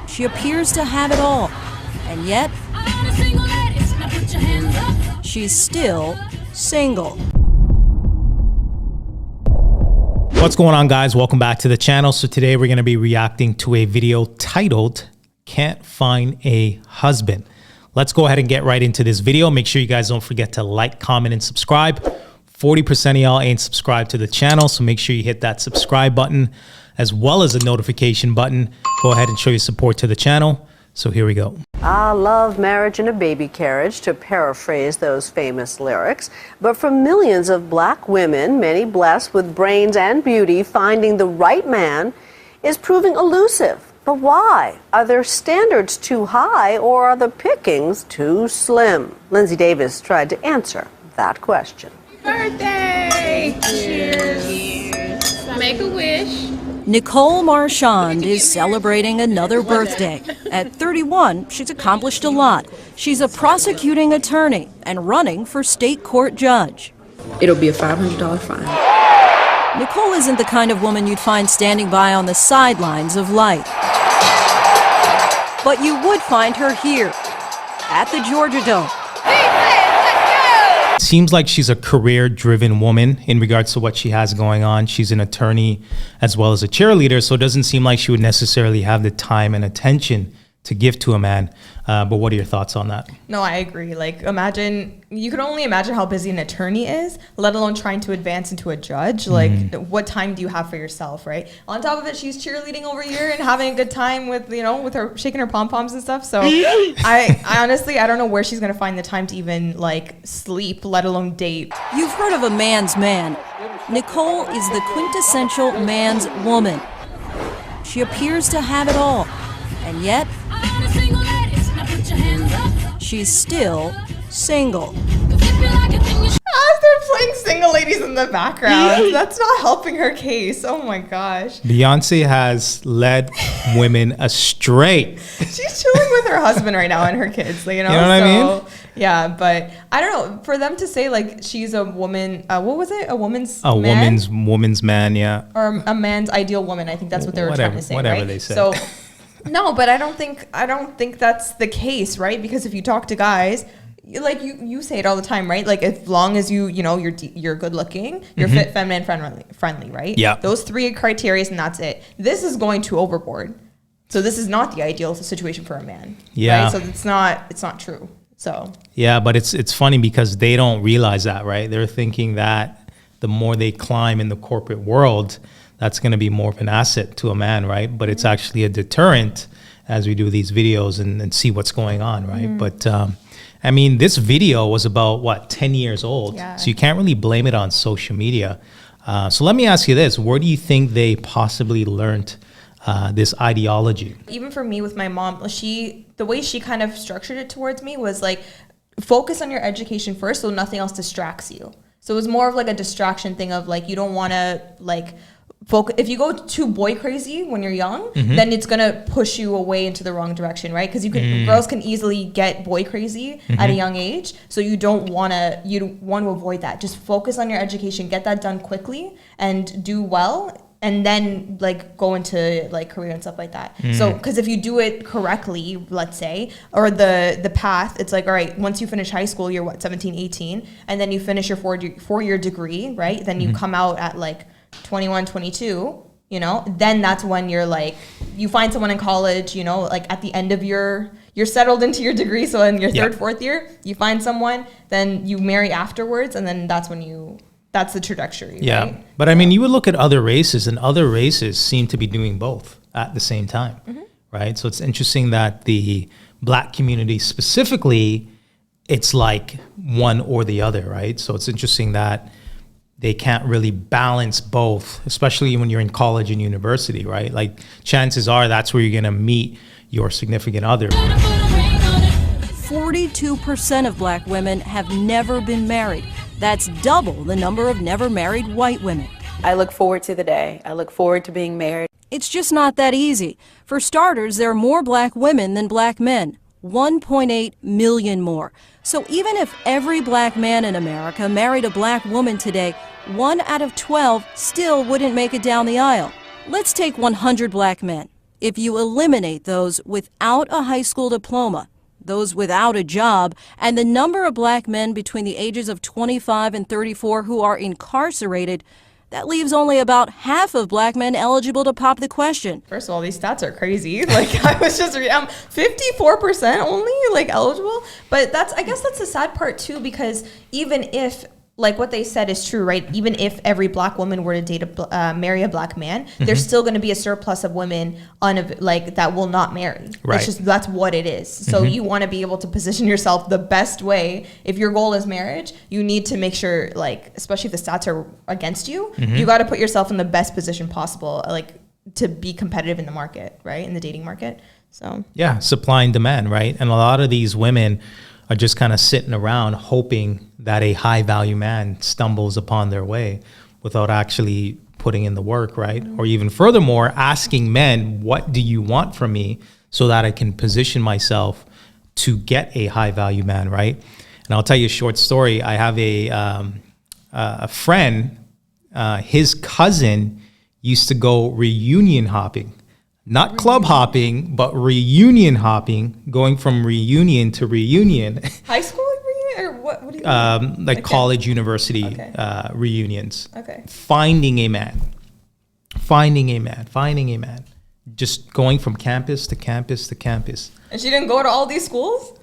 She appears to have it all, and yet she's still single. What's going on, guys? Welcome back to the channel. So today we're going to be reacting to a video titled "Can't Find a Husband." Let's go ahead and get right into this video. Make sure you guys don't forget to like, comment, and subscribe. 40% of y'all ain't subscribed to the channel, so make sure you hit that subscribe button as well as the notification button. Go ahead and show your support to the channel. So here we go. Love, marriage, and a baby carriage, to paraphrase those famous lyrics. But for millions of black women, many blessed with brains and beauty, finding the right man is proving elusive. But why? Are their standards too high, or are the pickings too slim? Lindsay Davis tried to answer that question. Birthday! Cheers! Make a wish. Nicole Marchand is celebrating another birthday. At 31, she's accomplished a lot. She's a prosecuting attorney and running for state court judge. It'll be a $500 fine. Nicole isn't the kind of woman you'd find standing by on the sidelines of life. But you would find her here, at the Georgia Dome. Seems like she's a career-driven woman in regards to what she has going on. She's an attorney as well as a cheerleader, so it doesn't seem like she would necessarily have the time and attention to give to a man. But what are your thoughts on that? No, I agree. Like, you can only imagine how busy an attorney is, let alone trying to advance into a judge. Like, what time do you have for yourself, right? On top of it, she's cheerleading over here and having a good time with, with her, shaking her pom-poms and stuff. So I honestly, I don't know where she's going to find the time to even, like, sleep, let alone date. You've heard of a man's man. Nicole is the quintessential man's woman. She appears to have it all, and yet she's still single. They're playing single ladies in the background. That's not helping her case. Oh my gosh. Beyonce has led women astray. She's chilling with her husband right now and her kids, you know what I mean? Yeah, but I don't know. For them to say like she's a woman, what was it? A woman's man, yeah. Or a man's ideal woman. I think that's what they were trying to say, whatever right? They said. So no, but I don't think that's the case, right? Because if you talk to guys, like you say it all the time, right? Like as long as you're good looking, you're fit, feminine, friendly, right? Yeah. Those three criteria, and that's it. This is going too overboard. So this is not the ideal situation for a man. Yeah. Right? So it's not true. So yeah, but it's funny because they don't realize that, right? They're thinking that the more they climb in the corporate world, that's going to be more of an asset to a man, right? But it's actually a deterrent as we do these videos and see what's going on, right? But I mean, this video was about, what, 10 years old? Yeah. So you can't really blame it on social media. So let me ask you this. Where do you think they possibly learned this ideology? Even for me with my mom, the way she kind of structured it towards me was like, focus on your education first so nothing else distracts you. So it was more of like a distraction thing of like, you don't want to like, focus. If you go too boy crazy when you're young, then it's gonna push you away into the wrong direction, right? Because girls can easily get boy crazy at a young age, so you want to avoid that. Just focus on your education, get that done quickly, and do well, and then like go into like career and stuff like that. So because if you do it correctly, let's say, or the path, it's like, all right, once you finish high school, you're what, 17, 18, and then you finish your four-year degree, right? Then you come out at like 21, 22, then that's when you're like, you find someone in college, like at the end of you're settled into your degree. So in your third, fourth year, you find someone, then you marry afterwards. And then that's that's the trajectory. Yeah. Right? But I mean, you would look at other races, and other races seem to be doing both at the same time, right? So it's interesting that the black community specifically, it's like one or the other, right? So it's interesting that they can't really balance both, especially when you're in college and university, right? Like chances are that's where you're gonna meet your significant other. 42% of black women have never been married. That's double the number of never married white women. I look forward to the day. I look forward to being married. It's just not that easy. For starters, there are more black women than black men. 1.8 million more. So even if every black man in America married a black woman today, 1 out of 12 still wouldn't make it down the aisle. Let's take 100 black men. if you eliminate those without a high school diploma, those without a job, and the number of black men between the ages of 25 and 34 who are incarcerated, that leaves only about half of black men eligible to pop the question. First of all, these stats are crazy. Like, I was just reading, 54% only, like, eligible. But I guess that's the sad part, too, because even if, like, what they said is true, right? Even if every black woman were to marry a black man, there's still going to be a surplus of women that will not marry. Right. That's what it is. So you want to be able to position yourself the best way. If your goal is marriage, you need to make sure, like, especially if the stats are against you, you got to put yourself in the best position possible, like, to be competitive in the market, right? In the dating market. So yeah, supply and demand, right? And a lot of these women are just kind of sitting around hoping that a high value man stumbles upon their way without actually putting in the work, right? Or even furthermore, asking men, what do you want from me so that I can position myself to get a high value man, right? And I'll tell you a short story. I have a friend, his cousin used to go reunion hopping. Not club hopping, but reunion hopping, going from reunion to reunion. high school reunion or what do you mean? Like college, university reunions. Okay. Finding a man. Just going from campus to campus to campus. And she didn't go to all these schools?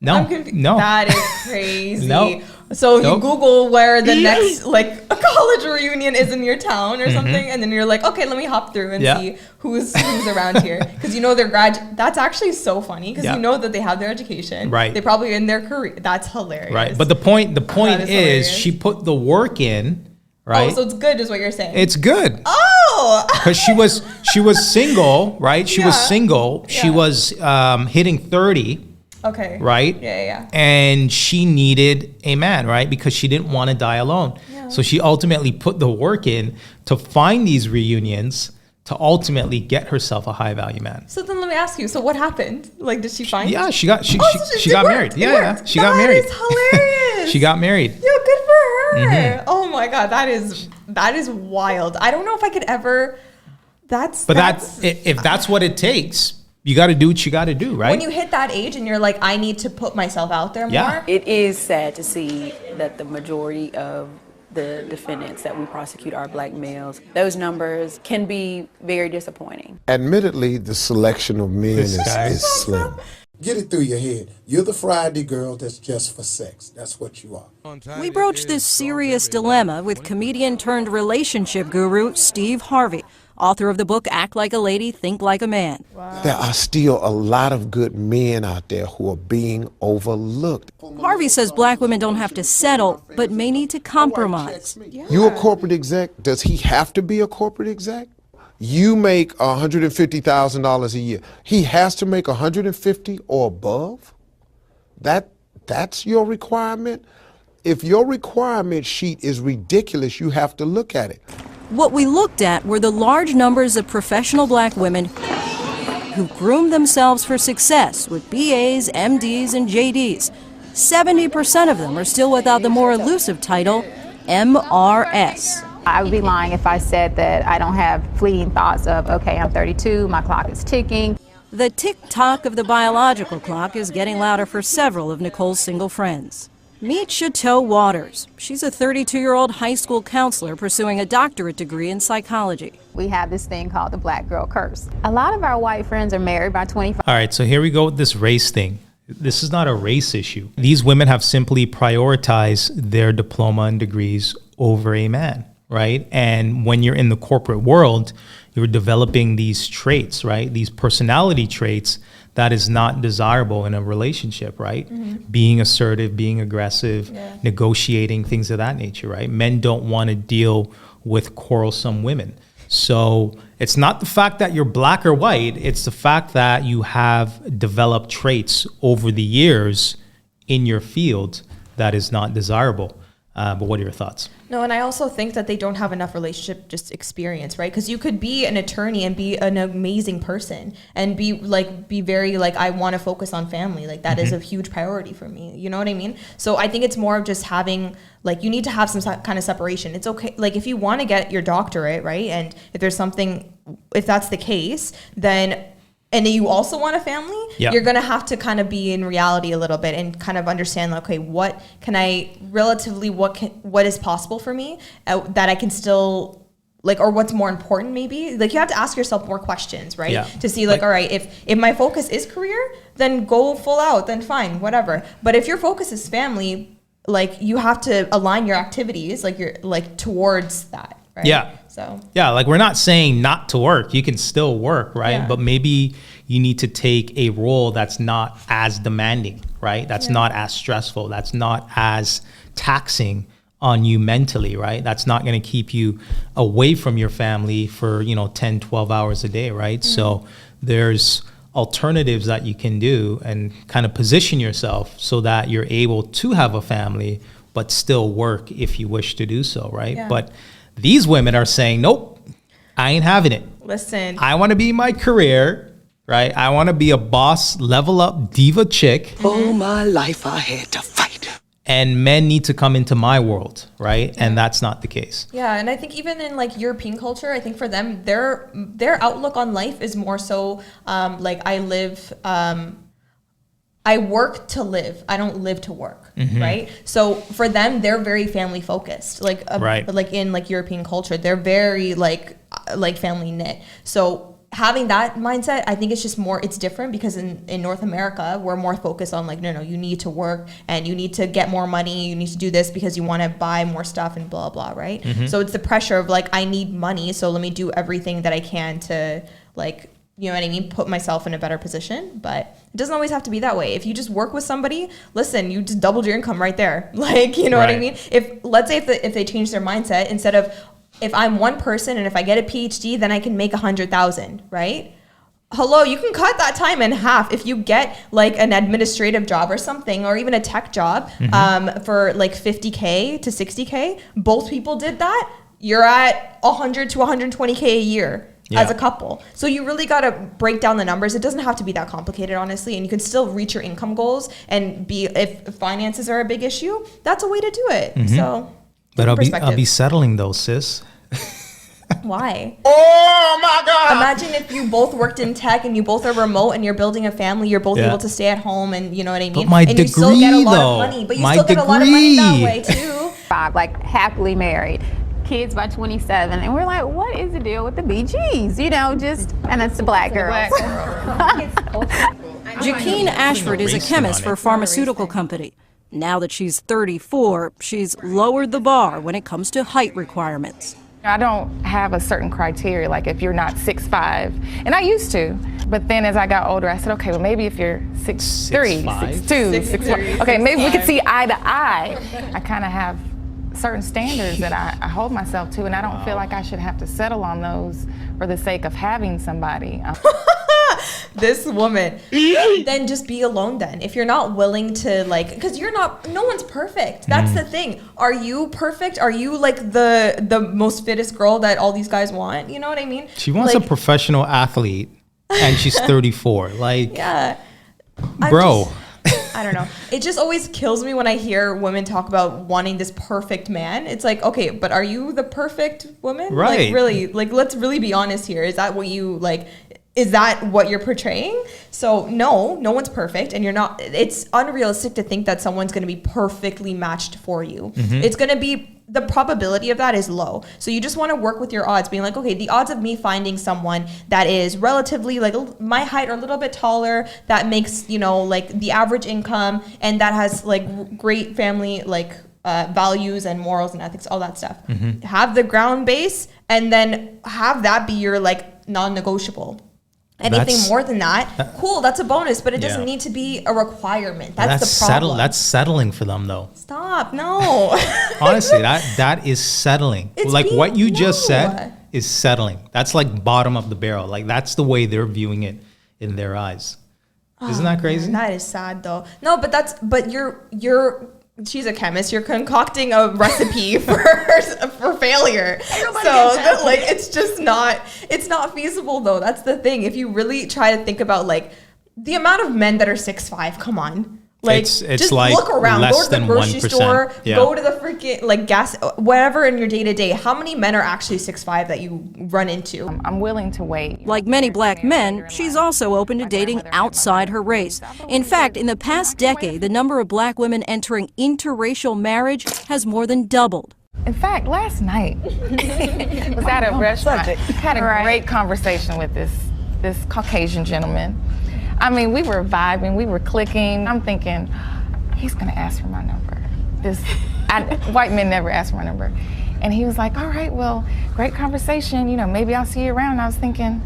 No, I'm confused. no. That is crazy. No. So you Nope. Google where the next, like, a college reunion is in your town or something, and then you're like, okay, let me hop through and see who's around here. Because you know they're that's actually so funny, because you know that they have their education. Right. They probably in their career. That's hilarious. Right. But the point is hilarious. she put the work in, right? Oh, so it's good is what you're saying. It's good. Oh! Because she was single, right? She was single. She was hitting 30. Okay. Right? Yeah. And she needed a man, right? Because she didn't want to die alone. Yeah. So she ultimately put the work in to find these reunions to ultimately get herself a high value man. So then let me ask you, so what happened? Like, did she find? Yeah, she got she got married. Yeah, she got married. That is hilarious. She got married. Yo, good for her. Oh my God, that is wild. I don't know if I could ever. That's if that's what it takes, you got to do what you got to do, right? When you hit that age and you're like, I need to put myself out there more. It is sad to see that the majority of the defendants that we prosecute are black males. Those numbers can be very disappointing. Admittedly, the selection of men is slim. Get it through your head. You're the Friday girl that's just for sex. That's what you are. We broached this serious dilemma with comedian turned relationship guru Steve Harvey, author of the book Act Like a Lady, Think Like a Man. Wow. There are still a lot of good men out there who are being overlooked. Harvey says black women don't have to settle, but may need to compromise. You a corporate exec? Does he have to be a corporate exec? You make $150,000 a year. He has to make $150,000 or above? That's your requirement? If your requirement sheet is ridiculous, you have to look at it. What we looked at were the large numbers of professional black women who groomed themselves for success with BAs, MDs, and JDs. 70% of them are still without the more elusive title, MRS. I would be lying if I said that I don't have fleeting thoughts of, okay, I'm 32, my clock is ticking. The tick-tock of the biological clock is getting louder for several of Nicole's single friends. Meet Chateau Waters. She's a 32-year-old high school counselor pursuing a doctorate degree in psychology. We have this thing called the black girl curse. A lot of our white friends are married by 25. All right, so here we go with this race thing. This is not a race issue. These women have simply prioritized their diploma and degrees over a man, right? And when you're in the corporate world, you're developing these traits, right? These personality traits that is not desirable in a relationship, right? Mm-hmm. Being assertive, being aggressive, negotiating, things of that nature, right? Men don't want to deal with quarrelsome women. So it's not the fact that you're black or white, it's the fact that you have developed traits over the years in your field that is not desirable. But what are your thoughts? No, and I also think that they don't have enough relationship just experience, right? Because you could be an attorney and be an amazing person and be very like, I want to focus on family. Like that is a huge priority for me. You know what I mean? So I think it's more of just having, like, you need to have some kind of separation. It's okay. Like if you want to get your doctorate, right? And if there's something, if that's the case, then and you also want a family, you're going to have to kind of be in reality a little bit and kind of understand, like, okay, what is possible for me that I can still, like, or what's more important maybe? Like, you have to ask yourself more questions, right? Yeah. To see, like, all right, if my focus is career, then go full out, then fine, whatever. But if your focus is family, like, you have to align your activities, like, you're, like, towards that, right? Yeah. So yeah, like we're not saying not to work. You can still work, right? Yeah. But maybe you need to take a role that's not as demanding, right? That's not as stressful. That's not as taxing on you mentally, right? That's not going to keep you away from your family for, 10, 12 hours a day, right? So there's alternatives that you can do and kind of position yourself so that you're able to have a family, but still work if you wish to do so, right? Yeah. But these women are saying, nope, I ain't having it. listen, I want to be my career, right? I want to be a boss, level up diva chick. All my life I had to fight. And men need to come into my world, right? And that's not the case. yeah, and I think even in like European culture, I think for them, their outlook on life is more so like I work to live. I don't live to work, right? So for them, they're very family focused. Like like in like European culture, they're very like family knit. So having that mindset, I think it's just more, it's different because in North America, we're more focused on like, no, you need to work and you need to get more money. You need to do this because you want to buy more stuff and blah, blah, right? So it's the pressure of like, I need money. So let me do everything that I can to like, you know what I mean? Put myself in a better position, but it doesn't always have to be that way. If you just work with somebody, listen, you just doubled your income right there. Like, you know what I mean? Let's say if they change their mindset, instead of, if I'm one person and if I get a PhD, then I can make 100,000, right? Hello, you can cut that time in half if you get like an administrative job or something, or even a tech job for like 50K to 60K. Both people did that. You're at 100 to 120K a year. As a couple. So you really got to break down the numbers. It doesn't have to be that complicated, honestly. And you can still reach your income goals and if finances are a big issue, that's a way to do it. So, but I'll be settling though, sis. Why? Oh my God. Imagine if you both worked in tech and you both are remote and you're building a family, you're both able to stay at home and you know what I mean? But my and degree, you still get a lot though. of money, but you My still get a lot of money that way degree. too. Like happily married, kids by 27, and we're like, what is the deal with the BGs? You know, just, and it's the black girls. Jakeen Ashford is a chemist for a pharmaceutical company. Now that she's 34, she's lowered the bar when it comes to height requirements. I don't have a certain criteria, like if you're not 6'5", and I used to, but then as I got older, I said, okay, well maybe if you're 6'3", 6'2", 6'4", okay, maybe we could see eye to eye. I kind of have certain standards that I hold myself to, and I don't feel like I should have to settle on those for the sake of having somebody. This woman, then just be alone then. If you're not willing to like, because no one's perfect. That's the thing. Are you perfect? Are you like the most fittest girl that all these guys want? You know what I mean? She wants like, a professional athlete and she's 34. Like, yeah. bro. I don't know. It just always kills me when I hear women talk about wanting this perfect man. It's like, okay, but are you the perfect woman? Right. Like really, like let's really be honest here. Is that what you like? Is that what you're portraying? So no one's perfect, and you're not. It's unrealistic to think that someone's going to be perfectly matched for you. It's going to be, the probability of that is low. So you just want to work with your odds, being like, okay, the odds of me finding someone that is relatively like my height or a little bit taller, that makes, you know, like the average income, and that has like great family like values and morals and ethics, all that stuff. Have the ground base, and then have that be your like non-negotiable. Anything more than that, cool, that's a bonus, but it doesn't need to be a requirement. That's the problem. That's settling for them though. Stop, no. Honestly, that is settling. It's like being, what you just said is settling. That's like bottom of the barrel. Like that's the way they're viewing it in their eyes. Isn't that crazy? Man, that is sad though. No, but you're she's a chemist. You're concocting a recipe for failure. So like, it's just not, it's not feasible though. That's the thing. If you really try to think about like the amount of men that are 6'5", come on. Like, it's just like look around, go less to the than grocery 1%. store, Yeah. go to the freaking like gas, whatever in your day to day. How many men are actually 6'5" that you run into? I'm willing to wait. Like many black men, she's also open to dating outside her race. In fact, in the past decade, the number of black women entering interracial marriage has more than doubled. In fact, last night was at a restaurant. Had a great conversation with this Caucasian gentleman. I mean, we were vibing, we were clicking. I'm thinking, he's gonna ask for my number. White men never ask for my number. And he was like, all right, well, great conversation. You know, maybe I'll see you around. And I was thinking,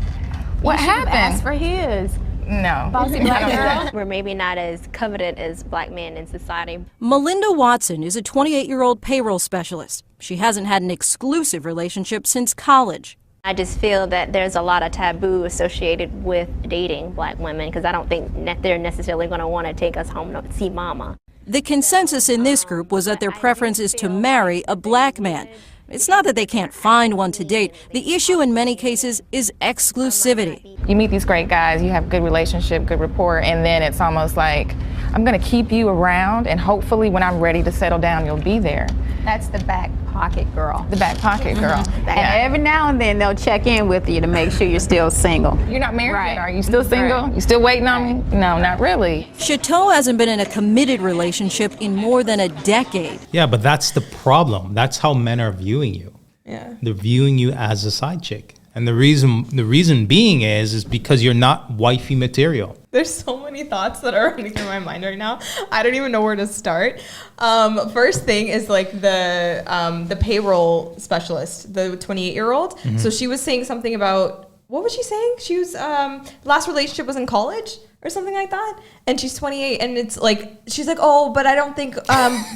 what happened? Ask for his. No. Bossy black girl. We're maybe not as coveted as black men in society. Melinda Watson is a 28-year-old payroll specialist. She hasn't had an exclusive relationship since college. I just feel that there's a lot of taboo associated with dating black women because I don't think they're necessarily going to want to take us home to see mama. The consensus in this group was that their preference is to marry a black man. It's not that they can't find one to date. The issue in many cases is exclusivity. You meet these great guys, you have good relationship, good rapport, and then it's almost like, I'm gonna keep you around and hopefully when I'm ready to settle down, you'll be there. That's the back pocket girl. The back pocket girl. And every now and then they'll check in with you to make sure you're still single. You're not married yet, are you still single? You still waiting on me? No, not really. Chateau hasn't been in a committed relationship in more than a decade. Yeah, but that's the problem. That's how men are viewing you. Yeah. They're viewing you as a side chick. And the reason being is because you're not wifey material. There's so many thoughts that are running through my mind right now. I don't even know where to start. First thing is like the payroll specialist, the 28-year-old. Mm-hmm. So she was saying something about, what was she saying? She was, last relationship was in college or something like that. And she's 28 and it's like, she's like, oh, but I don't think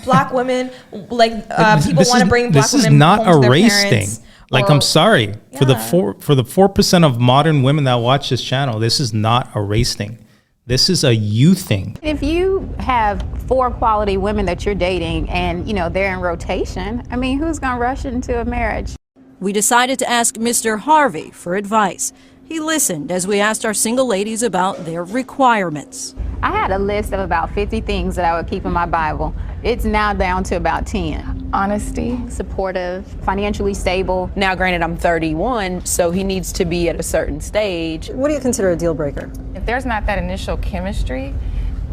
black women, like people want to bring black women home to their parents. This is not a race thing. Like, I'm sorry, for the 4% of modern women that watch this channel, this is not a race thing. This is a you thing. If you have 4 quality women that you're dating and, you know, they're in rotation, I mean, who's going to rush into a marriage? We decided to ask Mr. Harvey for advice. He listened as we asked our single ladies about their requirements. I had a list of about 50 things that I would keep in my Bible. It's now down to about 10. Honesty, Supportive, financially stable. Now, granted, I'm 31, so he needs to be at a certain stage. What do you consider a deal breaker? If there's not that initial chemistry,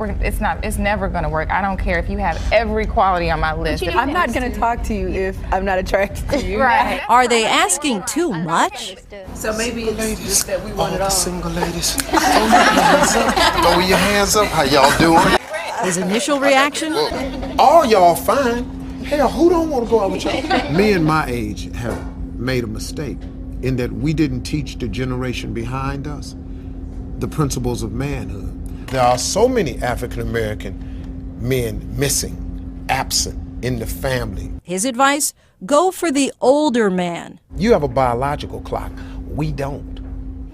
it's never gonna work. I don't care if you have every quality on my list. I'm not gonna talk to you if I'm not attracted to you. Right. Are they asking too much? So maybe it's just that we want it all. Single ladies, throw your hands up. Throw your hands up. How y'all doing? His initial reaction? All y'all fine. Hell, who don't want to go out with y'all? Men my age have made a mistake in that we didn't teach the generation behind us the principles of manhood. There are so many African American men missing, absent in the family. His advice? Go for the older man. You have a biological clock. We don't.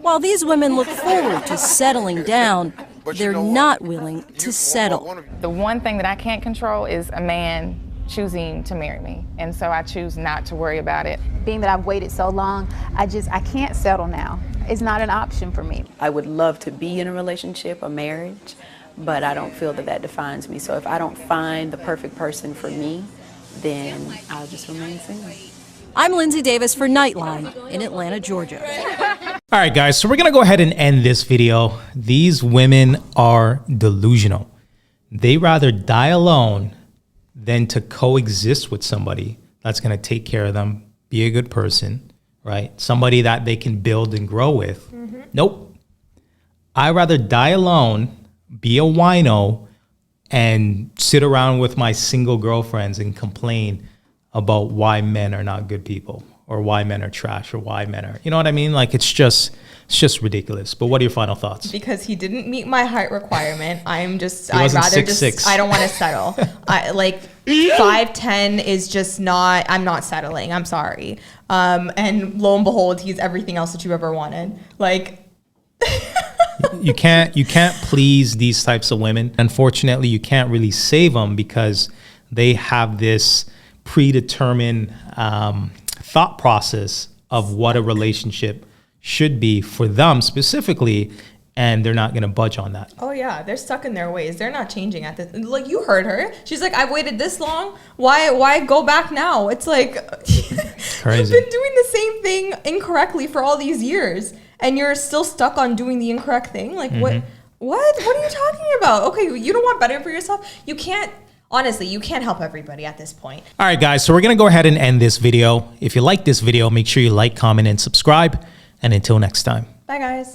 While these women look forward to settling down, they're not willing to settle. The one thing that I can't control is a man choosing to marry me. And so I choose not to worry about it. Being that I've waited so long, I can't settle now. It's not an option for me. I would love to be in a relationship, a marriage, but I don't feel that defines me. So if I don't find the perfect person for me, then I'll just remain single. I'm Lindsay Davis for Nightline in Atlanta, Georgia. All right, guys, so we're going to go ahead and end this video. These women are delusional. They rather die alone than to coexist with somebody that's going to take care of them, be a good person, right? Somebody that they can build and grow with. Mm-hmm. Nope. I'd rather die alone, be a wino, and sit around with my single girlfriends and complain about why men are not good people or why men are trash or why men are, you know what I mean? Like, it's just ridiculous. But what are your final thoughts? Because he didn't meet my height requirement. I'd rather 6'6". I don't want to settle. 5'10" is just not, I'm not settling. I'm sorry. And lo and behold, he's everything else that you ever wanted. Like, you can't please these types of women. Unfortunately, you can't really save them because they have this predetermined thought process of what a relationship should be for them specifically, and they're not going to budge on that. Oh yeah, they're stuck in their ways. They're not changing at this. Like, you heard her. She's like, I've waited this long. Why go back now? It's like, crazy. You've been doing the same thing incorrectly for all these years, and you're still stuck on doing the incorrect thing. Like, what are you talking about? Okay, you don't want better for yourself. You can't. Honestly, you can't help everybody at this point. All right, guys, so we're going to go ahead and end this video. If you like this video, make sure you like, comment, and subscribe. And until next time. Bye, guys.